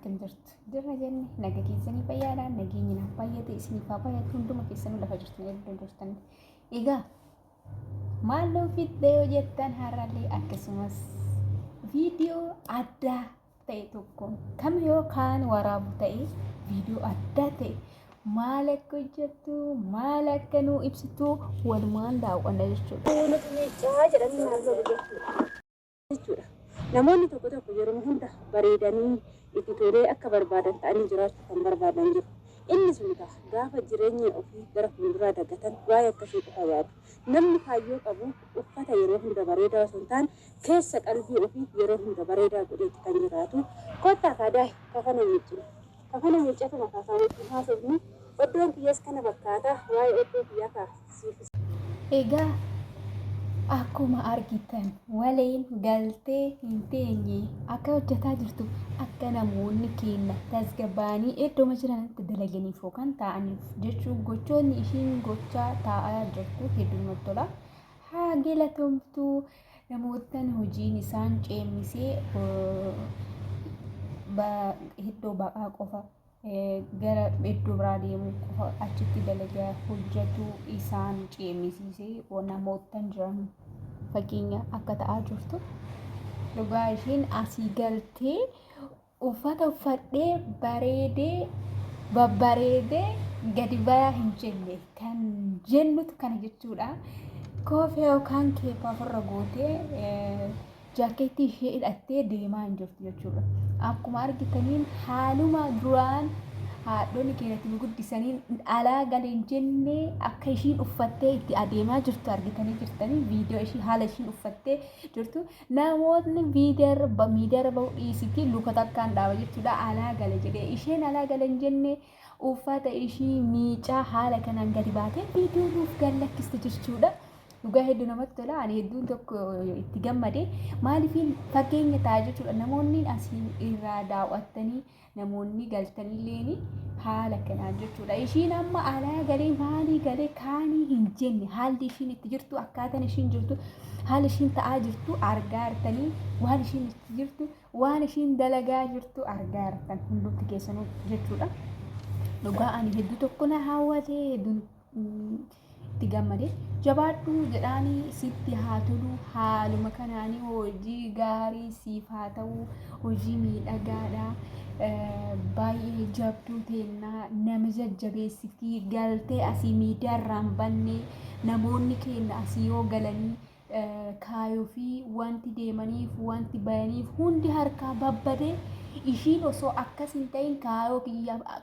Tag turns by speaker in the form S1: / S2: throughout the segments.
S1: akkam jirtu dirra jenne naga keessanii fayyaadhaan nageenyi naaf baay'ate isiniif haa baay'atu hunduma keessanuu lafa jirtan eebbaa jirtan. Egaa maaloo fixee hojjettan har'allee akkasumas viidiyoo addaa ta'e tokkoon kam yookaan waraabu ta'e viidiyoo addaa ta'e maal akka hojjettu maal akka nuu ibsitu walumaan daawwanna jechuudha. Namoonni tokko yeroo hunda bareedanii itti tolee akka barbaadan ta'anii jiraachuu kan barbaadan jiru. Inni sun gaafa jireenya ofii gara fuulduraa daggatan waa'ee akkasii qofa yaadu. Namni kaayyoo qabu uffata yeroo hunda bareedaa osoo hin taane keessa qalbii ofii yeroo hunda bareedaa godheetti kan jiraatu. Kottaa kaadaa kafana miiccina. Kafana miiccatu mataa isaaniitti haasofni oddoon kiyyaas kana fakkaata waa'ee oddoo kiyyaa kaasiifisa. Egaa akkuma argitan waliin galtee hin teenye akka hojjetaa jirtu akka namoonni keenya tasgabbaanii iddooma jiranitti dalaganiif yookaan ta'aniif jechuun gochoonni ishiin gochaa taa'aa jirtu hedduu namatti tola. Haa galatoomtuu namoottan hojiin isaan ceemisee iddoo baqaa qofa gara iddoo biraa deemuu qofa achitti dalagaa hojjetu isaan ceemisiisee namoottan jiran fakkeenya akka ta'aa jirtu. Dhugaa ishiin asii galtee uffata uffadhee bareedee babbareedee gadi bayaa hin jenne kan jennutu kana jechuudha. Koofee yookaan keeppaa ofirra gootee jaakeettii ishee hidhattee deemaa hin jirtu jechuudha. Akkuma argitaniin haaluma duraan haadhonni keenyatti guddisaniin alaa galeen jennee akka ishiin uffattee itti adeemaa jirtu argitanii jirtanii viidiyoo ishii haala ishiin uffattee jirtu namoonni miidiyaarra bahuu dhiisitii luka takkaan dhaaba jechuudha. Alaa gale jedhee isheen alaa galeen jennee uffata ishii miicaa haala kanaan gadi baatee viidiyoo nuuf gallakkiste jechuudha. Dhugaa hedduu namatti tola. Ani hedduun tokko itti gammade maaliifin fakkeenya ta'a jechuudha. Namoonni asii irraa daawwattanii namoonni galtanillee haala kanaan jechuudha. Ishiin amma alaa galee maalii galee kaanii hin jenne haalli ishiin itti jirtu akkaataan ishiin jirtu haala ishiin ta'aa jirtu argaa jirtanii waan ishiin itti jirtu waan ishiin dalagaa jirtu argaa jirtan hundumti keessanuu jechuudha. Dhugaa ani hedduu tokko na hawwate hedduun itti gammade jabaadhu jedhaanii sitti haa tolu haaluma kanaanii hojii gaarii siif haa ta'u hojii miidhagaadha. Baay'ee jabduu teennaa nama jajjabeessitii galtee asii miidiyaarraan banne namoonni keenya asii yoo galanii kaayoo fi wanti deemaniif wanti bayaniif hundi harkaa babbadee ishiin osoo akkas hin ta'in kaayoo kiyyaa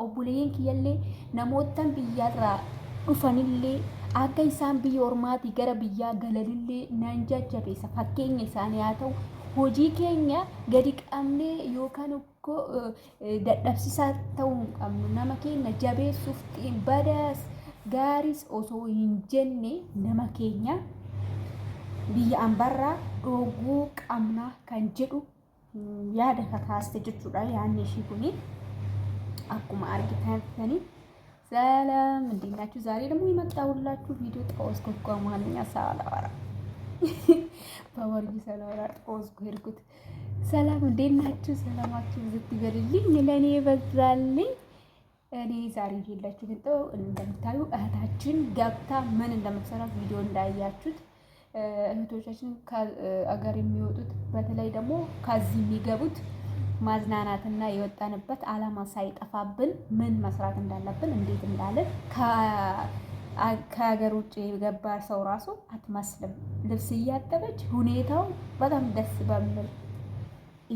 S1: obboleeyyiin kiyyallee namoottan biyyarraa dhufanillee akka isaan biyya ormaatii gara biyyaa galanillee nan jajjabeessa fakkeenya isaanii haa ta'u hojii keenya gadi qabnee yookaan dadhabsiisaa ta'uu hin qabnu nama keenya jabeessuuf badaas gaariis osoo hin jenne nama keenya biyya ambarraa dhooguu qabna kan jedhu yaada kakaaste jechuudha. Yaadni ishii kuni akkuma argitanii ሰላም እንዴት ናችሁ? ዛሬ ደግሞ የመጣሁላችሁ ቪዲዮ ጠወስኩ እኮ አማርኛ ሳላወራ በአማርኛ ሳላወራ ጠወስኩ ሄድኩት። ሰላም እንዴት ናችሁ? ሰላማችሁ ዝት ይበልልኝ ለእኔ ይበዛልኝ። እኔ ዛሬ ይዤላችሁ መጣሁ። እንደምታዩ እህታችን ገብታ ምን እንደምትሰራ ቪዲዮ እንዳያችሁት እህቶቻችን ከአገር የሚወጡት በተለይ ደግሞ ከዚህ የሚገቡት ማዝናናትና የወጣንበት አላማ ሳይጠፋብን ምን መስራት እንዳለብን እንዴት እንዳለን ከሀገር ውጭ የገባ ሰው ራሱ አትመስልም። ልብስ እያጠበች ሁኔታው በጣም ደስ በሚል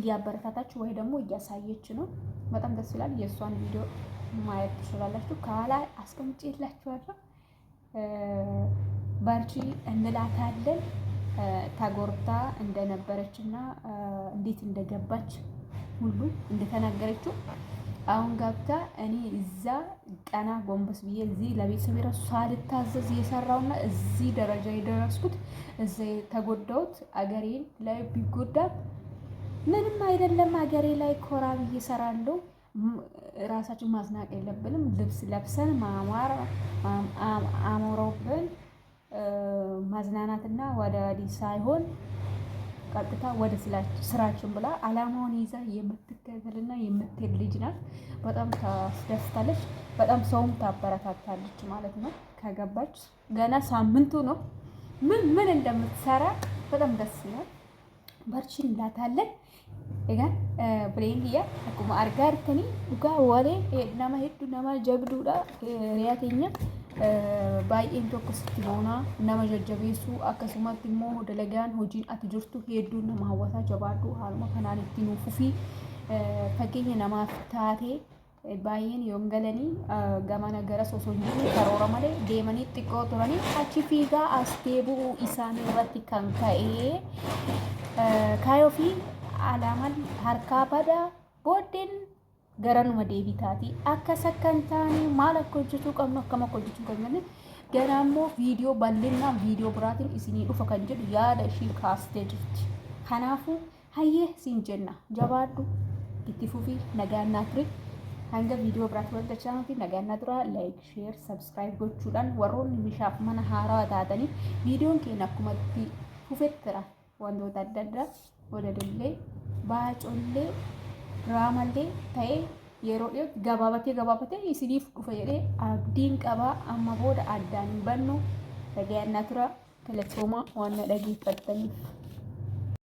S1: እያበረታታች ወይ ደግሞ እያሳየች ነው። በጣም ደስ ይላል። የእሷን ቪዲዮ ማየት ትችላላችሁ። ከኋላ አስቀምጬላችኋለሁ። በርቺ እንላታለን። ተጎርታ እንደነበረችና እንዴት እንደገባች ሁሉ እንደተናገረችው አሁን ገብታ እኔ እዛ ቀና ጎንበስ ብዬ እዚህ ለቤተሰብ ራሱ ሳልታዘዝ የሰራውና እዚህ ደረጃ የደረስኩት እዚህ ተጎዳሁት አገሬን ላይ ቢጎዳ ምንም አይደለም። አገሬ ላይ ኮራ ብዬ እሰራለሁ። ራሳችን ማዝናቅ የለብንም። ልብስ ለብሰን ማማር አሞሮብን ማዝናናትና ወደ አዲስ ሳይሆን ቀጥታ ወደ ስራችን ብላ አላማውን ይዛ የምትከተልና የምትሄድ ልጅ ናት። በጣም ታስደስታለች። በጣም ሰውም ታበረታታለች ማለት ነው። ከገባች ገና ሳምንቱ ነው። ምን እንደምትሰራ በጣም ደስ ይላል። በርቺ እንላታለን። egaa bileen kiyya akkuma argaa jirtanii dhugaa walee nama hedduu nama jabduudha. Hiriyaa keenya baay'een tokko sitti boonaa nama jajjabeessuu akkasumatti immoo dalagaan hojiin ati jirtu hedduu nama hawwataa jabaadhu haaluma kanaan itti nuufuu fi fakkeenya namaaf taatee baay'een yoon galanii gamana gara osoo hin jirre karoora malee deemanii xiqqoo turanii achi fiigaa as deebi'uu isaanii irratti kan ka'ee kaayoo fi alaamaan harkaa badaa booddeen garanuma deebitaati akka sakkan taane maal akka hojjetuu qabnu akkam akka hojjechuu qabnu ganaa immoo viidiyoo bal'inaan viidiyoo biraatiin isinii dhufa kan jedhu yaada ishii kaastee jirti. Kanaafuu hayyee siin jenna jabaadhu itti fufii nagaan naa ture. Hanga viidiyoo biraatti wal dachaan fi nagaan naa tura like share subscribe gochuudhaan warroonni bishaaf mana haaraa taatanii viidiyoon keenya akkuma itti fufettira wantoota adda addaa ወደደልlee baacollee raamallee ta'ee yeroo dhiyootti gabaabatee isiniif dhufa jedhee abdiin qabaa. Amma booda addaan hin bannu dhaga'annaa tura. Galatooma waan na dhageeffattaniif.